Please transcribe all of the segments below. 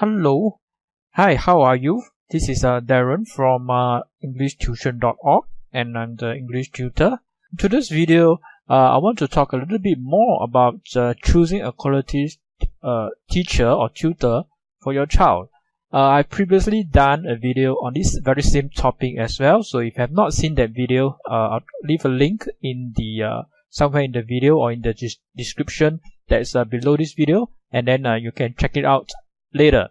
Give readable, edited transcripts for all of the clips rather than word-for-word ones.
Hello. Hi, how are you? This is Darren from EnglishTuition.org, and I'm the English tutor. In today's video, I want to talk a little bit more about choosing a quality teacher or tutor for your child. I've previously done a video on this very same topic as well, so if you have not seen that video, I'll leave a link in the somewhere in the video or in the description that's below this video, and then you can check it out later.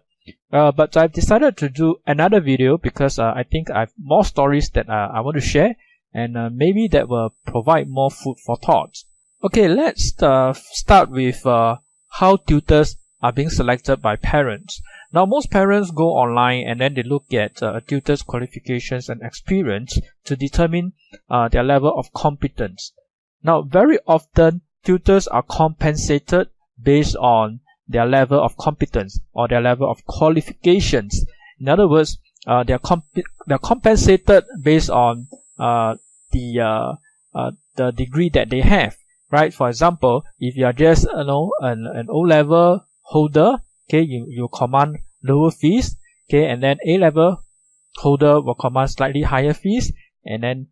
But I've decided to do another video because I think I have more stories that I want to share, and maybe that will provide more food for thought. Okay, let's start with how tutors are being selected by parents. Now, most parents go online and then they look at a tutor's qualifications and experience to determine their level of competence. Now, very often tutors are compensated based on their level of competence or their level of qualifications. In other words, they're compensated based on the degree that they have, right? For example, if you are just an O-level holder, okay, you command lower fees, okay, and then A-level holder will command slightly higher fees, and then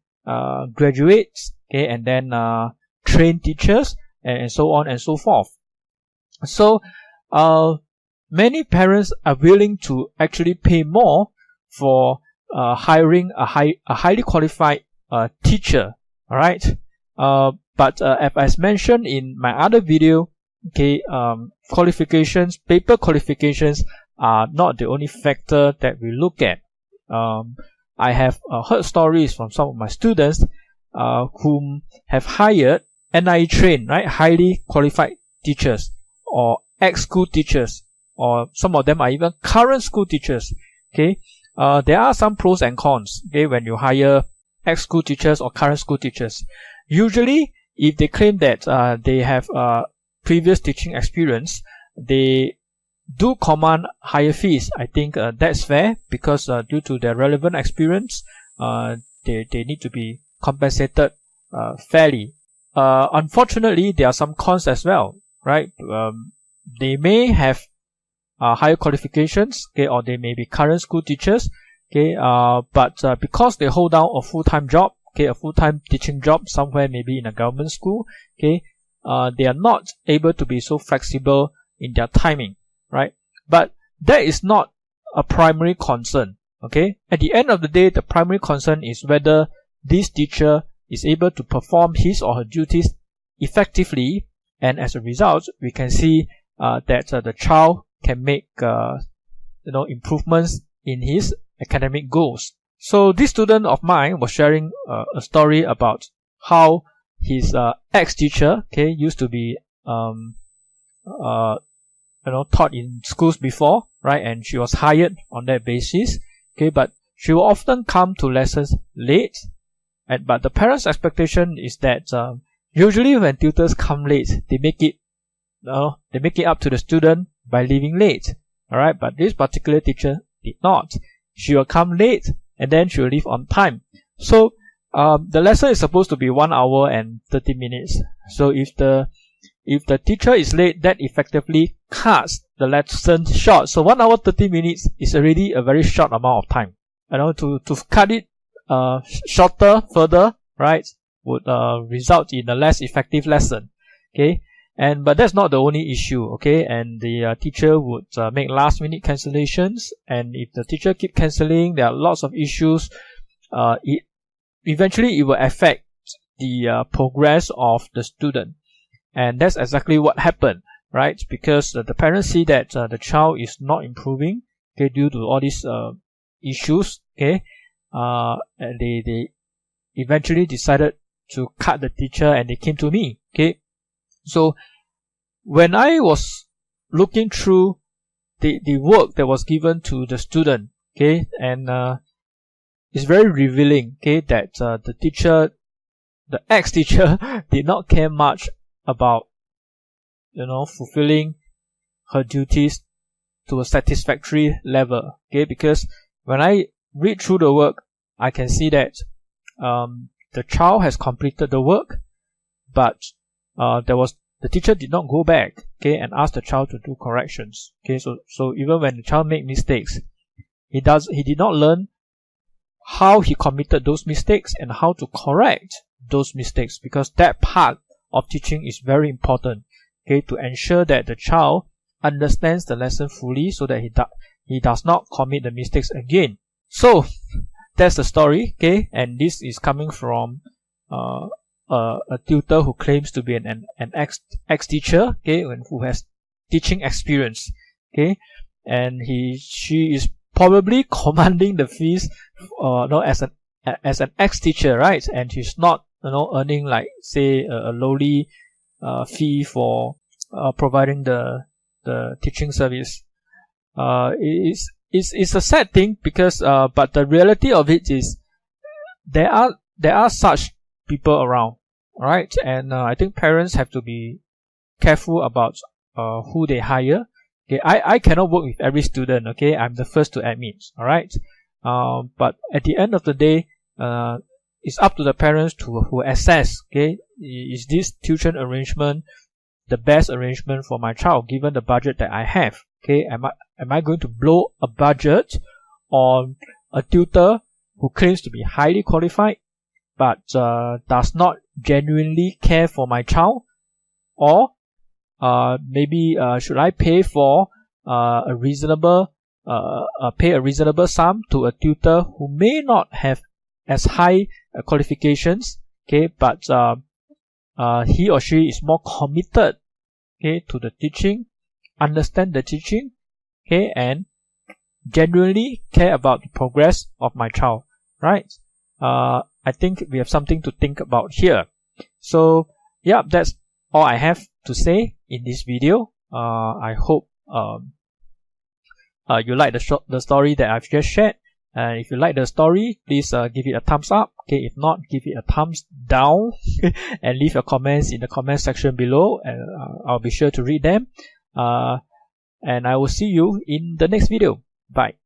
graduates, okay, and then trained teachers, and so on and so forth. So many parents are willing to actually pay more for hiring a highly qualified teacher. All right, but as mentioned in my other video, okay, qualifications, paper qualifications are not the only factor that we look at. I have heard stories from some of my students whom have hired NIE trained, right, highly qualified teachers, or ex-school teachers, or some of them are even current school teachers. Okay, there are some pros and cons, okay, when you hire ex-school teachers or current school teachers. Usually, if they claim that they have previous teaching experience, they do command higher fees. I think that's fair because due to their relevant experience, they need to be compensated fairly. Unfortunately, there are some cons as well, right? They may have higher qualifications, okay, or they may be current school teachers, okay, but because they hold down a full-time job, okay, a full-time teaching job somewhere maybe in a government school, okay, they are not able to be so flexible in their timing, right? But that is not a primary concern, okay? At the end of the day, the primary concern is whether this teacher is able to perform his or her duties effectively, and as a result, we can see that the child can make improvements in his academic goals. So this student of mine was sharing a story about how his ex-teacher, okay, used to be taught in schools before, right, and she was hired on that basis, okay, but she will often come to lessons late, but the parents' expectation is that usually when tutors come late, they make it up to the student by leaving late. Alright, but this particular teacher did not. She will come late and then she will leave on time. So the lesson is supposed to be 1 hour and 30 minutes. So if the teacher is late, that effectively cuts the lesson short. So 1 hour 30 minutes is already a very short amount of time. To cut it shorter further, right, would result in a less effective lesson. Okay, but that's not the only issue. Okay, and the teacher would make last-minute cancellations, and if the teacher keep cancelling, there are lots of issues. Eventually it will affect the progress of the student, and that's exactly what happened, right? Because the parents see that the child is not improving, okay, due to all these issues, okay, and they eventually decided to cut the teacher, and they came to me, okay. So when I was looking through the work that was given to the student, okay, and it's very revealing, okay, that the teacher, the ex-teacher, did not care much about fulfilling her duties to a satisfactory level, okay, because when I read through the work, I can see that the child has completed the work, but there was the teacher did not go back, okay, and ask the child to do corrections. Okay, so even when the child made mistakes, he did not learn how he committed those mistakes and how to correct those mistakes, because that part of teaching is very important, okay, to ensure that the child understands the lesson fully so that he does not commit the mistakes again. So that's the story, okay, and this is coming from a tutor who claims to be an ex-teacher, okay, and who has teaching experience, okay, and she is probably commanding the fees, as an ex-teacher, right? And she's not, earning like say a lowly fee for providing the teaching service. It's a sad thing because but the reality of it is there are such people around, right? And I think parents have to be careful about who they hire. Okay, I cannot work with every student, okay, I'm the first to admit, alright, but at the end of the day, it's up to the parents to assess, okay, is this tuition arrangement the best arrangement for my child given the budget that I have, okay, am I going to blow a budget on a tutor who claims to be highly qualified but does not genuinely care for my child? Or maybe should I pay for a reasonable sum to a tutor who may not have as high qualifications, okay, but he or she is more committed, okay, to the teaching, understand the teaching, okay, and genuinely care about the progress of my child, right? I think we have something to think about here. So yeah, that's all I have to say in this video. I hope you like the story that I've just shared. And if you like the story, please give it a thumbs up. Okay, if not, give it a thumbs down and leave your comments in the comment section below, and I'll be sure to read them. And I will see you in the next video. Bye.